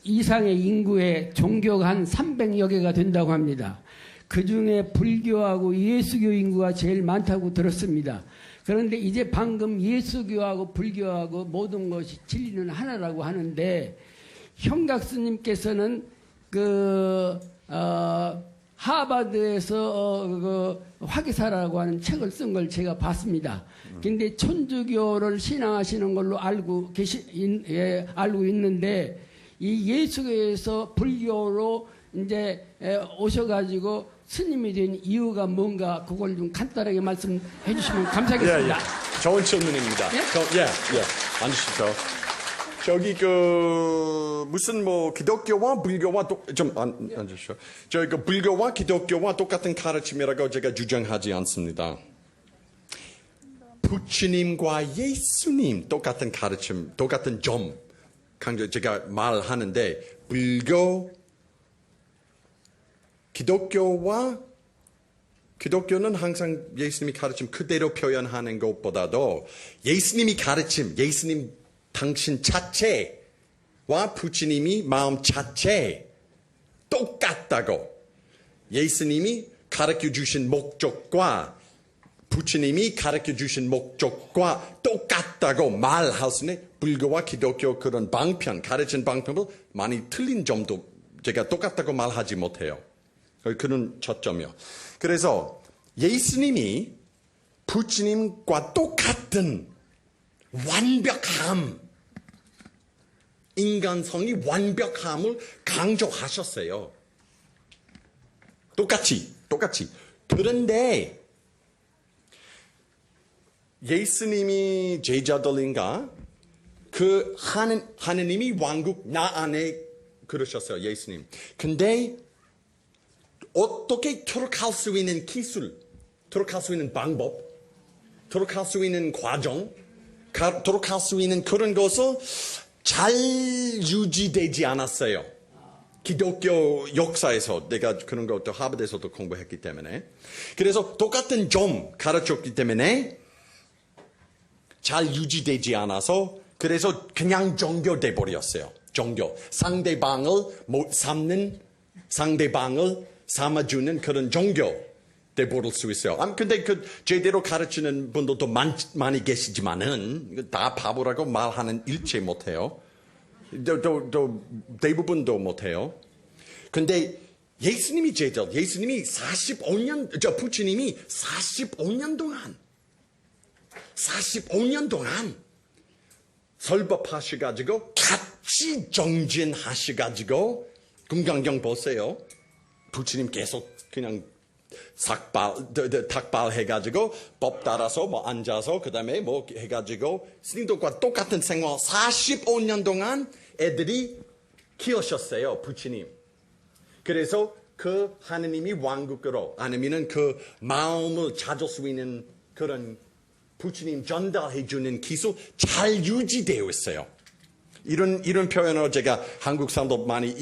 이상의 인구의 종교가 한 300여 개가 된다고 합니다. 그 중에 불교하고 예수교 인구가 제일 많다고 들었습니다. 그런데 이제 방금 예수교하고 불교하고 모든 것이 진리는 하나라고 하는데, 형각스님께서는 하버드에서 화기사라고 하는 책을 쓴 걸 제가 봤습니다. 근데 천주교를 신앙하시는 걸로 알고 있는데, 이 예수교에서 불교로 이제 오셔가지고 스님이 된 이유가 뭔가, 그걸 좀 간단하게 말씀해 주시면 감사하겠습니다. 좋은 질문입니다. 앉으십시오. 저기 무슨 기독교와 불교와 앉으십시오. 저희 불교와 기독교와 똑같은 가르침이라고 제가 주장하지 않습니다. 부처님과 예수님 똑같은 가르침, 똑같은 점 제가 말하는데, 불교, 기독교는 항상 예수님이 가르침 그대로 표현하는 것보다도 예수님이 가르침, 예수님 당신 자체와 부처님이 마음 자체 똑같다고, 예수님이 가르쳐 주신 목적과 부처님이 가르쳐 주신 목적과 똑같다고 말할 수 있는, 불교와 기독교 그런 방편, 가르친 방편도 많이 틀린 점도 제가 똑같다고 말하지 못해요. 그런 초점이요. 그래서 예수님이 부처님과 똑같은 완벽함, 인간성이 완벽함을 강조하셨어요. 똑같이. 그런데 예수님이 제자들인가, 하느님이 왕국 나 안에 그러셨어요, 예수님. 근데 어떻게 들어갈 수 있는 기술, 들어갈 수 있는 방법, 들어갈 수 있는 과정, 들어갈 수 있는 그런 것을 잘 유지되지 않았어요. 기독교 역사에서 내가 그런 것도 하버드에서도 공부했기 때문에. 그래서 똑같은 점 가르쳤기 때문에 잘 유지되지 않아서, 그래서 그냥 종교돼 버렸어요. 종교. 상대방을 못 삼는, 상대방을 삼아주는 그런 종교 돼버릴 수 있어요. 근데 제대로 가르치는 분들도 많이 계시지만은 다 바보라고 말하는 일체 못해요. 대부분도 못해요. 근데 예수님이 예수님이 45년, 부처님이 45년 동안 설법하셔가지고 같이 정진하셔가지고, 금강경 보세요. 부처님 계속 그냥 탁발 해가지고 법 따라서 앉아서 그 다음에 해가지고 스님들과 똑같은 생활 45년 동안 애들이 키우셨어요, 부처님. 그래서 그 하느님이 왕국으로, 아니면은 그 마음을 찾을 수 있는 그런 부처님 전달해주는 기술 잘 유지되어 있어요. 이런 표현으로 제가 한국 사람들 많이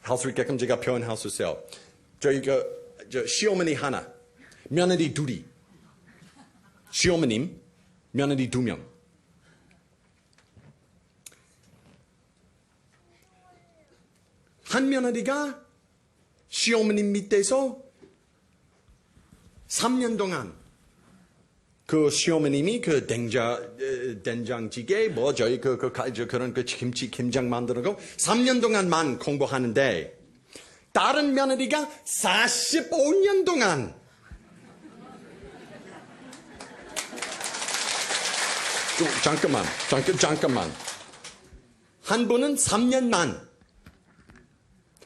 할 수 있게끔 제가 표현할 수 있어요. 시어머니 하나, 며느리 둘이. 시어머님, 며느리 2명. 한 며느리가 시어머님 밑에서 3년 동안 그 시어머님이 된장찌개 그런 김장 만드는 거 3년 동안만 공부하는데, 다른 며느리가 45년 동안 잠깐만. 한 분은 3년만,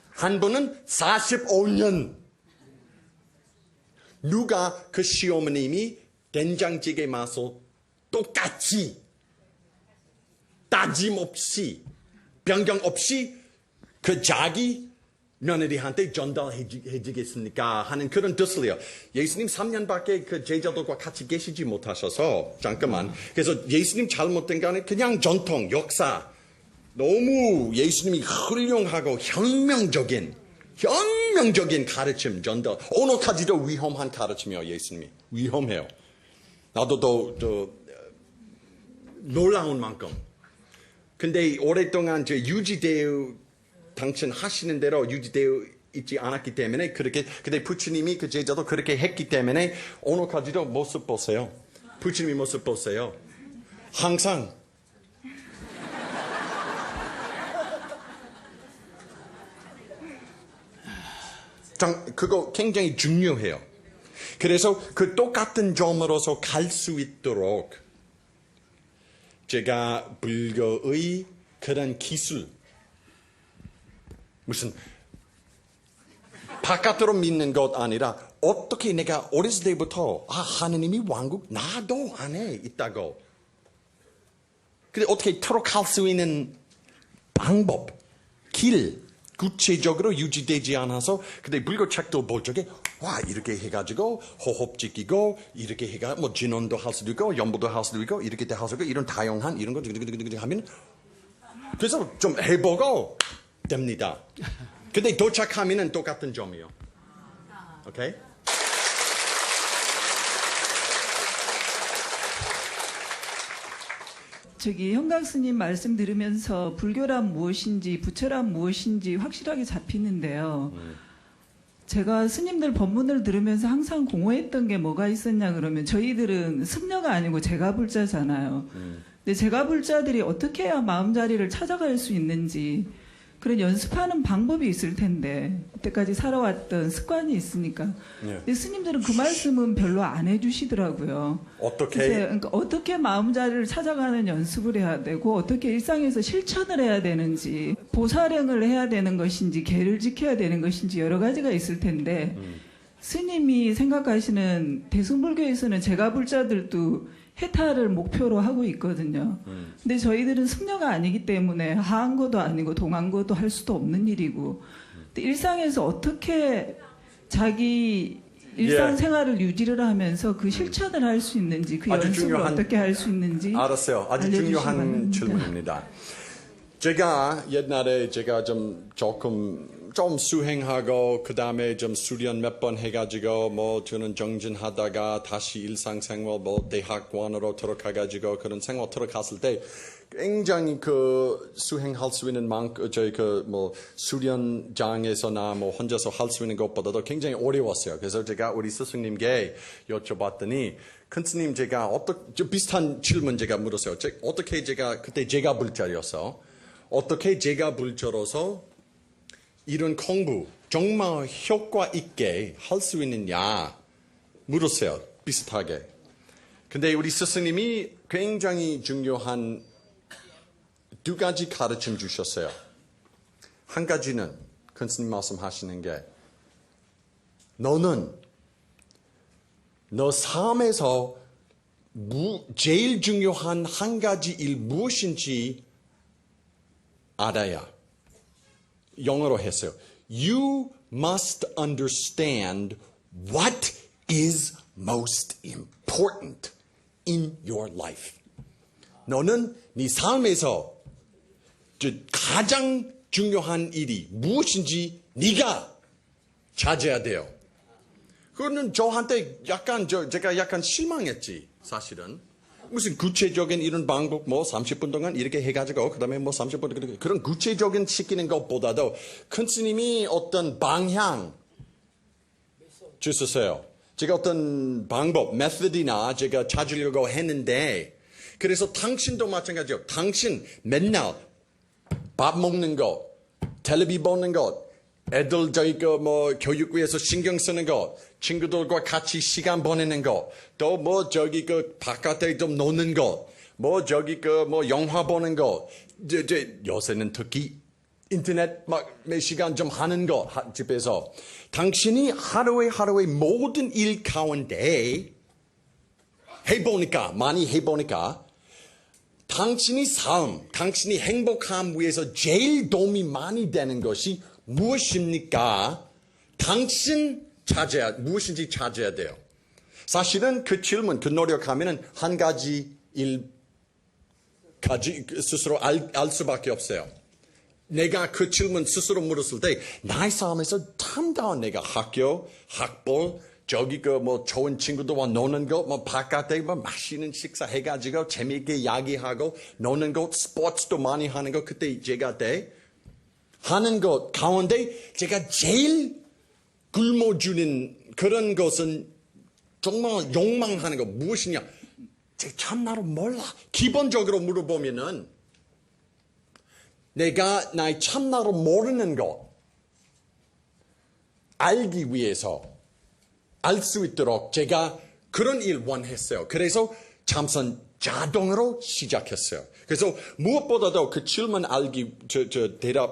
한 분은 45년. 누가 그 시어머님이 된장찌개 맛을 똑같이 따짐 없이 변경 없이 자기 며느리한테 전달해 주겠습니까 하는 그런 뜻을요. 예수님 3년밖에 제자들과 같이 계시지 못하셔서 잠깐만. 그래서 예수님 잘못된 게 아니라 그냥 전통, 역사. 너무 예수님이 훌륭하고 혁명적인 가르침 전달. 오늘까지도 위험한 가르침이에요, 예수님이. 위험해요. 나도 놀라운 만큼. 근데 오랫동안 유지되어 당신 하시는 대로 유지되어 있지 않았기 때문에 그렇게 근데 부처님이 그 제자도 그렇게 했기 때문에 오늘까지도 모습 보세요. 부처님이 모습 보세요. 항상 그거 굉장히 중요해요. 그래서 그 똑같은 점으로서 갈 수 있도록 제가 불교의 그런 기술 무슨 바깥으로 믿는 것 아니라 어떻게 내가 어렸을 때부터 하느님이 왕국 나도 안에 있다고 근데 어떻게 들어갈 수 있는 방법 길 구체적으로 유지되지 않아서 근데 불교 책도 볼 적에 이렇게 해가지고 호흡 지키고 이렇게 해가 뭐 진원도 할 수도 있고 연보도 할 수도 있고 이렇게 할 수도 있고 이런 다양한 이런 거 하면 그래서 좀 해보고 됩니다. 근데 도착하면은 똑같은 점이요. 오케이? 현강 스님 말씀 들으면서 불교란 무엇인지 부처란 무엇인지 확실하게 잡히는데요. 제가 스님들 법문을 들으면서 항상 공허했던 게 뭐가 있었냐 그러면 저희들은 승려가 아니고 제가불자잖아요. 근데 제가불자들이 어떻게 해야 마음자리를 찾아갈 수 있는지 그런 연습하는 방법이 있을 텐데 그때까지 살아왔던 습관이 있으니까 근데 스님들은 그 말씀은 별로 안 해주시더라고요. 어떻게? 어떻게 마음자리를 찾아가는 연습을 해야 되고 어떻게 일상에서 실천을 해야 되는지 보살행을 해야 되는 것인지 계를 지켜야 되는 것인지 여러 가지가 있을 텐데 스님이 생각하시는 대승불교에서는 제가불자들도 해탈을 목표로 하고 있거든요. 근데 저희들은 승려가 아니기 때문에 하한거도 아니고 동한거도 할 수도 없는 일이고 근데 일상에서 어떻게 자기 일상생활을 유지를 하면서 그 실천을 할 수 있는지 그 연습을 어떻게 할 수 있는지 알았어요. 아주 중요한 질문입니다. 제가 옛날에 제가 좀 수행하고 그 다음에 좀 수련 몇 번 해가지고 뭐 저는 정진하다가 다시 일상생활 뭐 대학원으로 들어가가지고 그런 생활 들어갔을 때 굉장히 그 수행할 수 있는 저희 그 뭐 수련장에서나 뭐 혼자서 할 수 있는 것보다도 굉장히 어려웠어요. 그래서 제가 우리 스승님께 여쭤봤더니 큰 스님 제가 좀 비슷한 질문 제가 물었어요. 어떻게 제가 그때 제가 불자였어. 어떻게 제가 불자로서 이런 공부 정말 효과 있게 할 수 있느냐 물었어요. 비슷하게. 근데 우리 스승님이 굉장히 중요한 두 가지 가르침 주셨어요. 한 가지는 큰 스님 말씀하시는 게 너는 너 삶에서 제일 중요한 한 가지 일 무엇인지 알아야 영어로 했어요. You must understand what is most important in your life. 너는 네 삶에서 가장 중요한 일이 무엇인지 네가 찾아야 돼요. 그거는 저한테 제가 약간 실망했지 사실은. 무슨 구체적인 이런 방법 30분 동안 이렇게 해가지고 그 다음에 30분 그런 구체적인 시키는 것보다도 큰 스님이 어떤 방향 주셨어요. 제가 어떤 방법, 메소드나 제가 찾으려고 했는데 그래서 당신도 마찬가지요. 당신 맨날 밥 먹는 것, 텔레비 보는 것, 애들 교육부에서 신경 쓰는 것, 친구들과 같이 시간 보내는 것, 또 바깥에 좀 노는 것, 영화 보는 것, 요새는 특히 인터넷 몇 시간 좀 하는 것, 집에서. 당신이 하루에 모든 일 가운데 많이 해보니까, 당신이 당신이 행복함 위해서 제일 도움이 많이 되는 것이 무엇입니까? 무엇인지 찾아야 돼요. 사실은 그 질문, 그 노력하면은 한 가지 스스로 알 수밖에 없어요. 내가 그 질문 스스로 물었을 때 나의 삶에서 참다운 내가 학교, 학벌, 저기 그 뭐 좋은 친구들과 노는 거, 뭐 바깥에 뭐 맛있는 식사 해가지고 재미있게 이야기하고 노는 거, 스포츠도 많이 하는 거, 그때 제가 때 하는 것 가운데 제가 제일 굶어주는 그런 것은 정말 욕망하는 거 무엇이냐? 제가 참나로 몰라. 기본적으로 물어보면은 내가 나의 참나로 모르는 것 알기 위해서 알 수 있도록 제가 그런 일 원했어요. 그래서 참선 자동으로 시작했어요. 그래서 무엇보다도 그 질문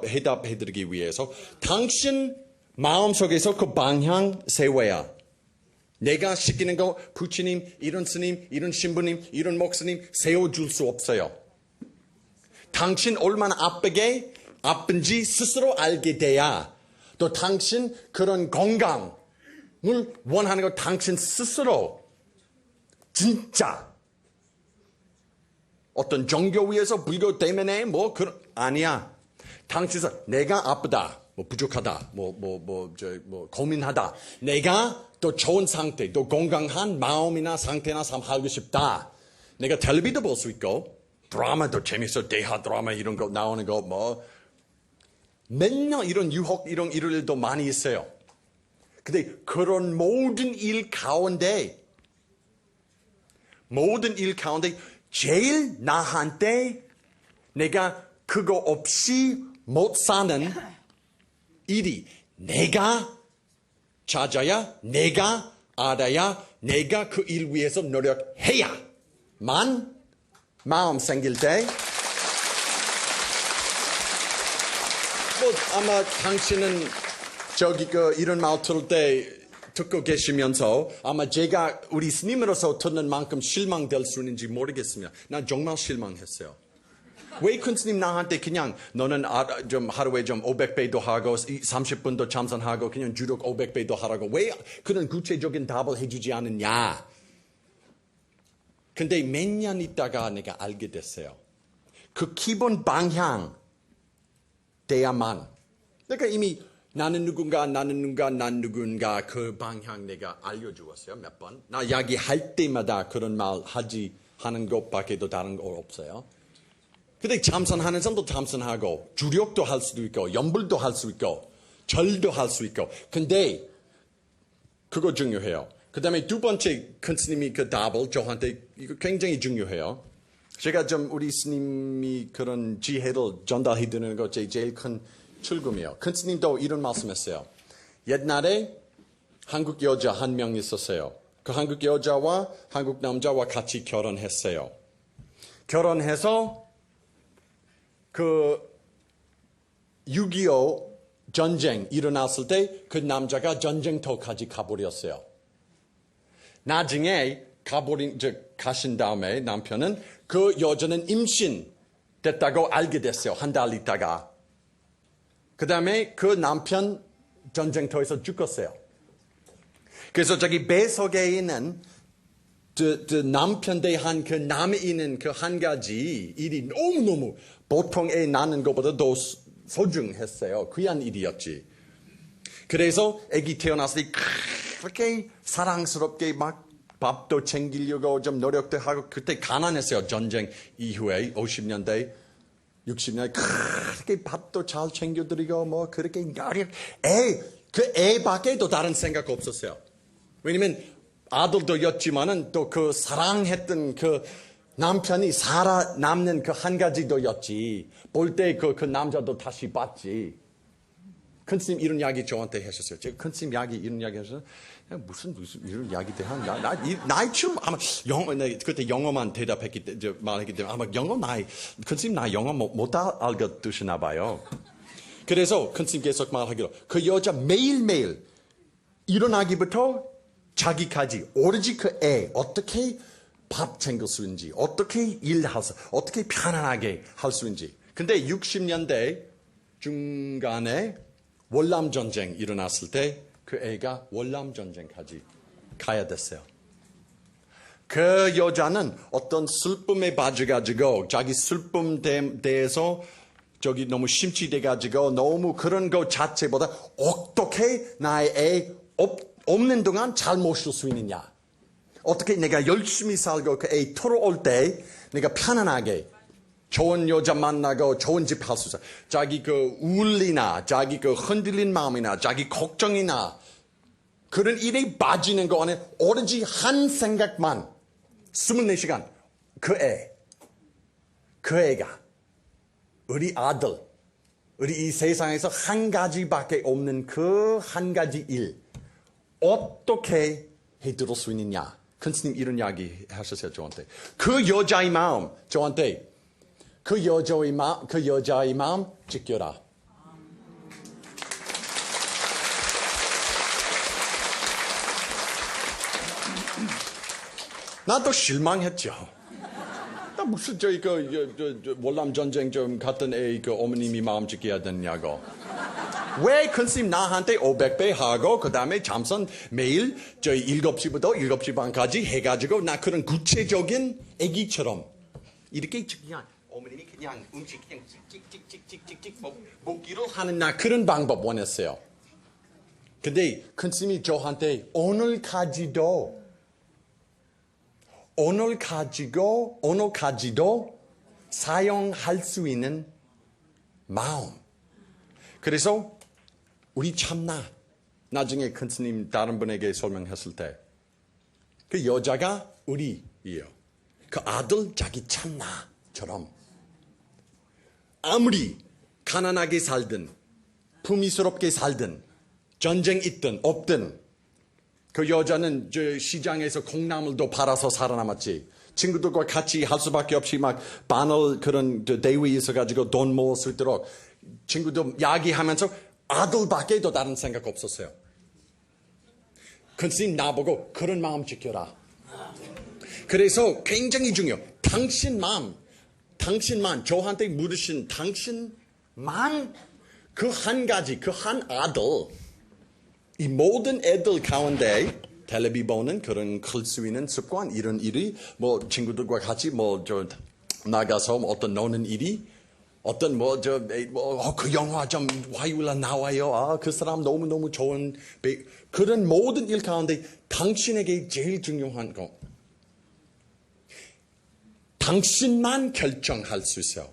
해답해드리기 위해서 당신 마음속에서 그 방향 세워야 내가 시키는 거 부처님, 이런 스님, 이런 신부님, 이런 목사님 세워줄 수 없어요. 당신 얼마나 아픈지 스스로 알게 돼야 또 당신 그런 건강을 원하는 거 당신 스스로 진짜 어떤 종교 위에서 불교 때문에 뭐 그런 아니야. 당신은 내가 아프다, 뭐 부족하다, 뭐 고민하다. 내가 또 좋은 상태, 또 건강한 마음이나 상태나 삶 하고 싶다. 내가 텔레비도 볼 수 있고 드라마도 재밌어, 대하 드라마 이런 거 나오는 거 뭐 맨날 이런 유혹 이런 일도 많이 있어요. 근데 그런 모든 일 가운데 제일 나한테 내가 그거 없이 못 사는 일이 내가 찾아야, 내가 알아야, 내가 그 일 위해서 노력해야만 마음 생길 때 뭐 아마 당신은 저기 이런 말 들을 때 듣고 계시면서 아마 제가 우리 스님으로서 듣는 만큼 실망될 수 있는지 모르겠습니다. 난 정말 실망했어요. 왜 큰 스님 나한테 그냥 너는 좀 하루에 좀 500배도 하고 30분도 참선하고 그냥 주력 500배도 하라고 왜 그런 구체적인 답을 해주지 않느냐. 근데 몇 년 있다가 내가 알게 됐어요. 그 기본 방향 돼야만. 그러니까 이미 나는 누군가 난 누군가 그 방향 내가 알려주었어요. 몇 번. 나 이야기할 때마다 그런 말 하는 것밖에도 다른 거 없어요. 근데 참선하는 사람도 참선하고 주력도 할 수도 있고 염불도 할 수 있고 절도 할 수 있고. 근데 그거 중요해요. 그 다음에 두 번째 큰 스님이 그 답을 저한테 이거 굉장히 중요해요. 제가 좀 우리 스님이 그런 지혜를 전달해 드리는 것 제일 큰 출금이에요. 큰 스님도 이런 말씀했어요. 옛날에 한국 여자 한 명 있었어요. 그 한국 여자와 한국 남자와 같이 결혼했어요. 결혼해서 그 6.25 전쟁 일어났을 때 그 남자가 전쟁터까지 가버렸어요. 나중에 가신 다음에 남편은 그 여자는 임신 됐다고 알게 됐어요. 한 달 있다가. 그 다음에 그 남편 전쟁터에서 죽었어요. 그래서 자기 배 속에 있는 남편 대한 그 남에 있는 그 한 가지 일이 너무너무 보통 애 낳는 것보다 더 소중했어요. 귀한 일이었지. 그래서 아기 태어났을 때 그렇게 사랑스럽게 막 밥도 챙기려고 좀 노력도 하고 그때 가난했어요. 전쟁 이후에 50년대 60년대 그렇게 밥도 잘 챙겨드리고 뭐 그렇게 그 애밖에 또 다른 생각 없었어요. 왜냐면 아들도였지만은 또 그 사랑했던 그 남편이 살아남는 그 한 가지도였지. 볼 때 그 남자도 다시 봤지. 큰 스님 이런 이야기 저한테 하셨어요. 제가 큰 스님 이런 이야기 하셨어요. 무슨 이런 이야기 대한 나이 좀 아마 그때 영어만 대답했기 때문에 말했기 때문에 아마 큰 스님 나 영어 못 알아듣으시나 봐요. 그래서 큰 스님 계속 말하기로 그 여자 매일매일 일어나기부터 자기까지 오로지 그 애 어떻게 밥 챙길 수 있는지 어떻게 일할 수 어떻게 편안하게 할 수 있는지. 근데 60년대 중간에 월남전쟁 일어났을 때 그 애가 월남전쟁까지 가야 됐어요. 그 여자는 어떤 슬픔에 빠져가지고 자기 슬픔 대해서 저기 너무 심취돼가지고 너무 그런 것 자체보다 어떻게 나의 애 없는 동안 잘 모실 수 있느냐? 어떻게 내가 열심히 살고 그 애 돌아올 때 내가 편안하게 좋은 여자 만나고 좋은 집 할 수 있어. 자기 그 우울이나 자기 그 흔들린 마음이나 자기 걱정이나 그런 일에 빠지는 거 안에 오로지 한 생각만 24시간 그 애가 우리 아들 우리 이 세상에서 한 가지밖에 없는 그 한 가지 일 어떻게 해드릴 수 있느냐. 큰 스님 이런 이야기 하셨어요 저한테. 그 여자의 마음 저한테 그 여자의 마음 지켜라. 나도 실망했죠. 나 무슨 월남 전쟁 좀 갔던 애 그 어머님이 마음 지켜야 되냐고. 왜 큰 스님 나한테 500배 하고 그 다음에 잠선 매일 7시부터 7시 반까지 해가지고 나 그런 구체적인 애기처럼 이렇게 그냥 어머님이 그냥 음식 그냥 찍찍찍찍찍찍 먹기로 하는 나 그런 방법 원했어요. 근데 큰 스님이 저한테 오늘까지도 사용할 수 있는 마음. 그래서 우리 참나 나중에 큰 스님 다른 분에게 설명했을 때 그 여자가 우리예요. 그 아들 자기 참나처럼 아무리 가난하게 살든 품위스럽게 살든 전쟁 있든 없든 그 여자는 저 시장에서 콩나물도 팔아서 살아남았지. 친구들과 같이 할 수밖에 없이 막 바늘 그런 대회에 있어가지고 돈 모을 수 있도록 친구들 이야기하면서 아들밖에 더 다른 생각 없었어요. 큰 스님 나보고 그런 마음 지켜라. 그래서 굉장히 중요해요. 당신만 저한테 물으신 당신만 그 한 가지 그 한 아들 이 모든 애들 가운데 텔레비 보는 그런 클 수 있는 습관 이런 일이 뭐 친구들과 같이 나가서 어떤 노는 일이 어떤 그 영화 좀 화요일날 나와요. 그 사람 너무 좋은 그런 모든 일 가운데 당신에게 제일 중요한 거 당신만 결정할 수 있어요.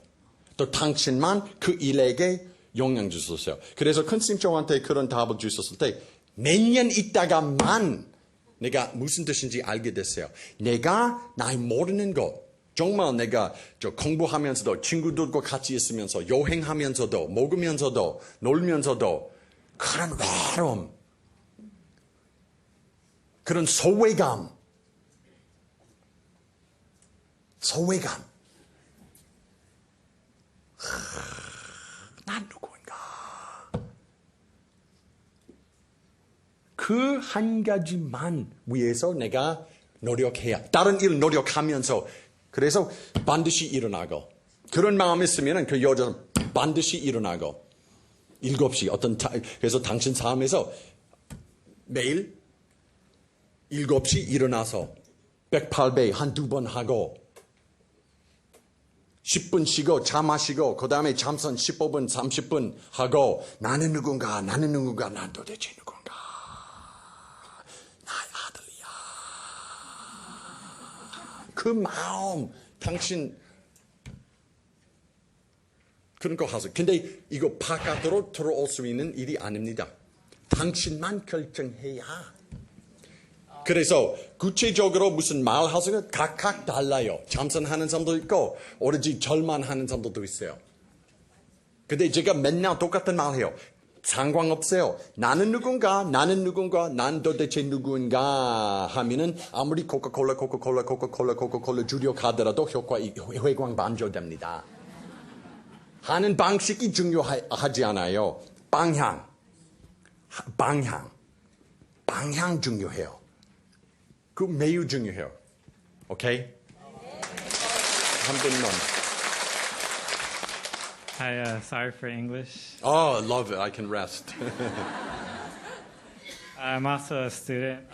또 당신만 그 일에게 영향 줄 수 있어요. 그래서 큰 스님 저한테 그런 답을 주셨을 때 몇 년 있다가만 내가 무슨 뜻인지 알게 됐어요. 내가 나이 모르는 것 정말 내가 공부하면서도 친구들과 같이 있으면서 여행하면서도 먹으면서도 놀면서도 그런 외로움 그런 소외감 난 누구인가 그 한 가지만 위해서 내가 노력해야 다른 일 노력하면서 그래서 반드시 일어나고 그런 마음이 있으면 그 여자는 반드시 일어나고 7시 그래서 당신 삶에서 매일 7시 일어나서 108배 한두 번 하고 10분 쉬고 차 마시고 그 다음에 잠선 15분 30분 하고 나는 누군가 난 도대체 누군가 나의 아들이야 그 마음 당신 그런 거 하세요. 근데 이거 바깥으로 들어올 수 있는 일이 아닙니다. 당신만 결정해야. 그래서 구체적으로 무슨 말 하세요? 각각 달라요. 잠선하는 사람도 있고 오로지 절만 하는 사람도 있어요. 근데 제가 맨날 똑같은 말 해요. 상관없어요. 나는 누군가 난 도대체 누군가 하면은 아무리 코카콜라 주력하더라도 효과 회광 반조됩니다. 하는 방식이 중요하지 않아요. 방향 중요해요. 그 매우 중요해요. 오케이? 한 분만. Hi, sorry for English. Oh, love it. I can rest. I'm also a student,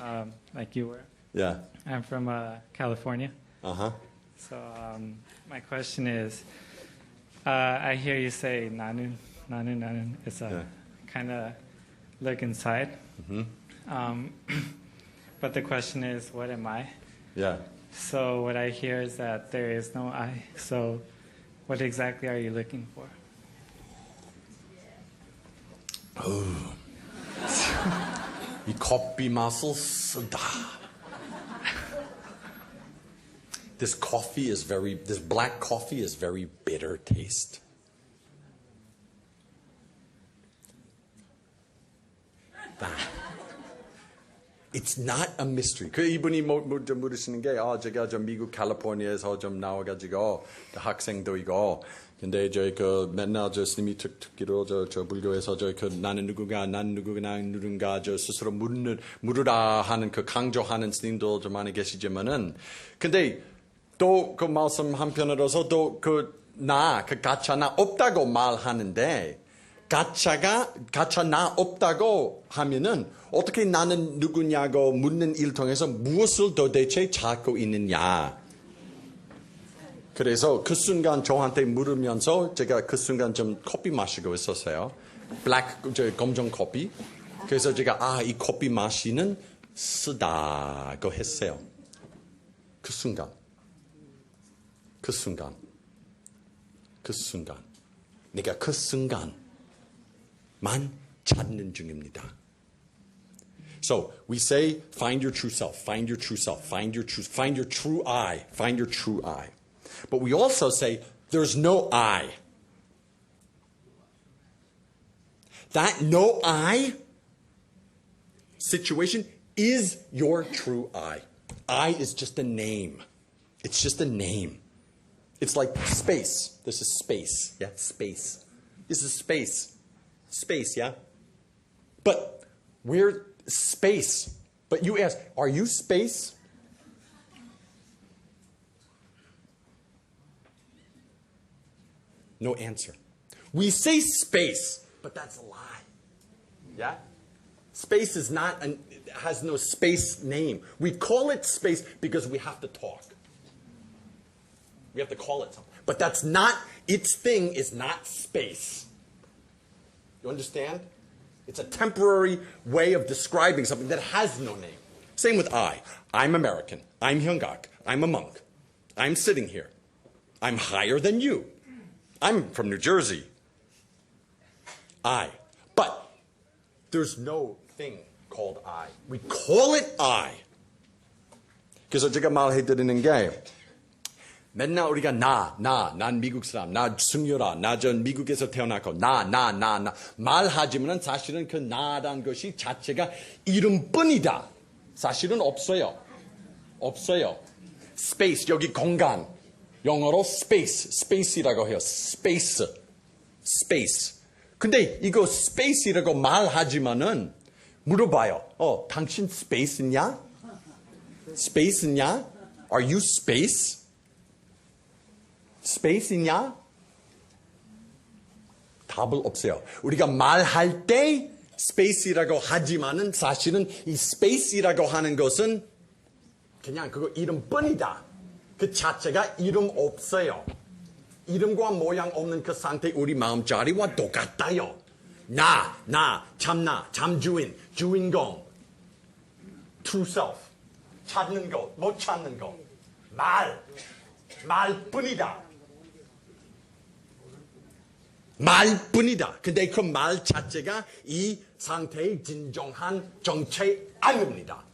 like you were. Yeah. I'm from California. Uh-huh. So my question is, I hear you say "나는." It's a kind of look inside. But the question is, what am I? Yeah. So what I hear is that there is no I. So what exactly are you looking for? 이 커피 맛을 쓰다. This black coffee is very bitter taste. It's not a mystery. 그 이분이 좀 물으시는 게, 제가 좀 미국 캘리포니아에서 좀 나와가지고 학생도이고, 근데 맨날 스님이 듣기로 저 불교에서 나는 누구가 누군가 스스로 물으라 하는 강조하는 스님도 좀 많이 계시지만은, 근데 또 그 말씀 한편으로서 또 가차 나 없다고 말하는데, 가차 나 없다고 하면은 어떻게 나는 누구냐고 묻는 일 통해서 무엇을 도대체 찾고 있느냐. 그래서 그 순간 저한테 물으면서 제가 그 순간 좀 커피 마시고 있었어요. 검정 커피. 그래서 제가 이 커피 마시는 쓰다고 했어요. 그 순간. 내가 그 순간만 찾는 중입니다. So we say, find your true self, find your true self, find your true I, find your true I. But we also say, there's no I. That no I situation is your true I. I is just a name. It's just a name. It's like space. This is space. Yeah, space. This is space. Space, yeah? But we're space. But you ask, are you space? No answer. We say space, but that's a lie. Yeah? Space is not, has no space name. We call it space because we have to talk. We have to call it something. But that's not, its thing is not space. You understand? It's a temporary way of describing something that has no name. Same with I. I'm American. I'm Hyungak. I'm a monk. I'm sitting here. I'm higher than you. I'm from New Jersey. I. But there's no thing called I. We call it I. 그래서 제가 말해드리는 게 맨날 우리가 난 미국 사람, 나 승유라, 나 전 미국에서 태어났고, 나 말하지만 사실은 그 나란 것이 자체가 이름뿐이다. 사실은 없어요. Space, 여기 공간. 영어로 space이라고 해요. Space. 근데 이거 space이라고 말하지만은 물어봐요. 당신 space냐? Are you space? 스페이스냐? 답을 없어요. 우리가 말할 때 스페이스라고 하지만은 사실은 이 스페이스라고 하는 것은 그냥 그거 이름뿐이다. 그 자체가 이름 없어요. 이름과 모양 없는 그 상태 우리 마음자리와 똑같아요. 참나, 참주인, 주인공, true self, 찾는 것, 못 찾는 것, 말뿐이다. 말뿐이다. 근데 그 말 자체가 이 상태의 진정한 정체 아닙니다.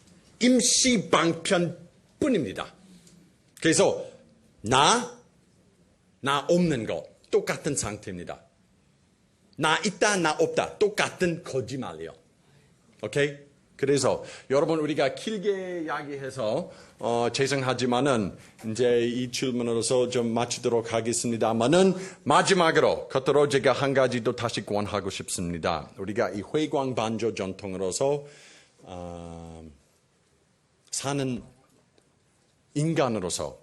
임시 방편뿐입니다. 그래서 나 없는 것 똑같은 상태입니다. 나 있다, 나 없다 똑같은 거짓말이에요. 오케이? 그래서 여러분 우리가 길게 이야기해서 죄송하지만은 이제 이 질문으로서 좀 마치도록 하겠습니다만은 마지막으로 겉으로 제가 한 가지 더 다시 권하고 싶습니다. 우리가 이 회광 반조 전통으로서 사는 인간으로서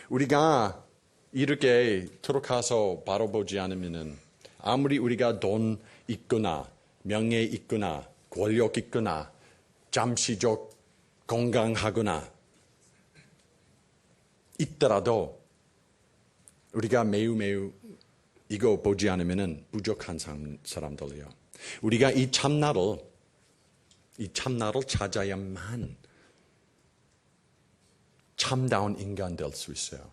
우리가 이렇게 들어가서 바라보지 않으면은 아무리 우리가 돈 있거나 명예 있거나 권력 있거나 잠시적 건강하거나 있더라도 우리가 매우 이거 보지 않으면 부족한 사람들이에요. 우리가 이 참나를 이 참나를 찾아야만 참다운 인간 될 수 있어요.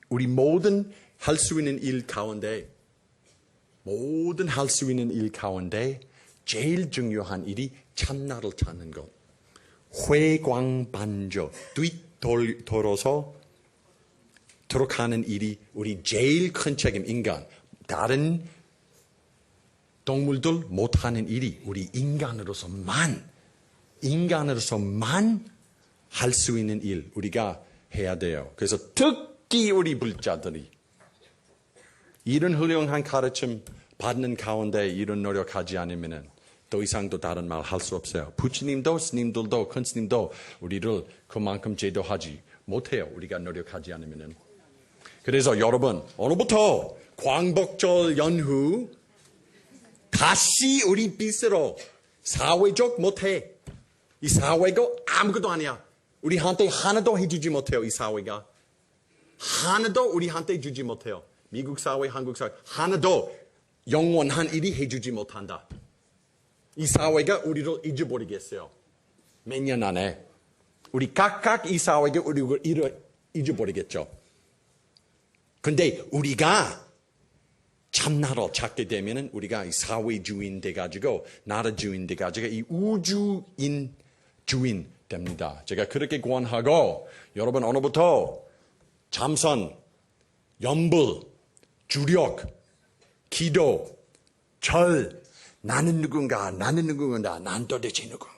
우리 모든 할 수 있는 일 가운데 제일 중요한 일이 참나를 찾는 것. 회광반조, 뒤돌아서 들어가는 일이 우리 제일 큰 책임, 인간. 다른 동물들 못하는 일이 우리 인간으로서만 할 수 있는 일 우리가 해야 돼요. 그래서 특히 우리 불자들이 이런 훌륭한 가르침 받는 가운데 이런 노력하지 않으면 더 이상도 다른 말 할 수 없어요. 부처님도 스님들도 큰 스님도 우리를 그만큼 제도하지 못해요. 우리가 노력하지 않으면. 그래서 여러분 오늘부터 광복절 연휴 다시 우리 빛으로 사회적 못해. 이 사회가 아무것도 아니야. 우리한테 하나도 해주지 못해요. 이 사회가. 하나도 우리한테 주지 못해요. 미국 사회, 한국 사회 하나도 영원한 일이 해주지 못한다. 이 사회가 우리를 잊어버리겠어요. 몇 년 안에. 우리 각각 이 사회가 우리를 잊어버리겠죠. 근데 우리가 참나로 찾게 되면은 우리가 이 사회 주인 돼가지고 나라 주인 돼가지고 이 우주인 주인 됩니다. 제가 그렇게 권하고 여러분 오늘부터 참선, 염불, 주력, 기도, 절 나는 누군가 난 도대체 누군가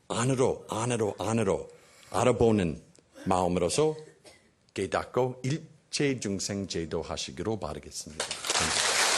안으로 알아보는 마음으로서 깨닫고 일체 중생 제도하시기로 바라겠습니다. 감사합니다.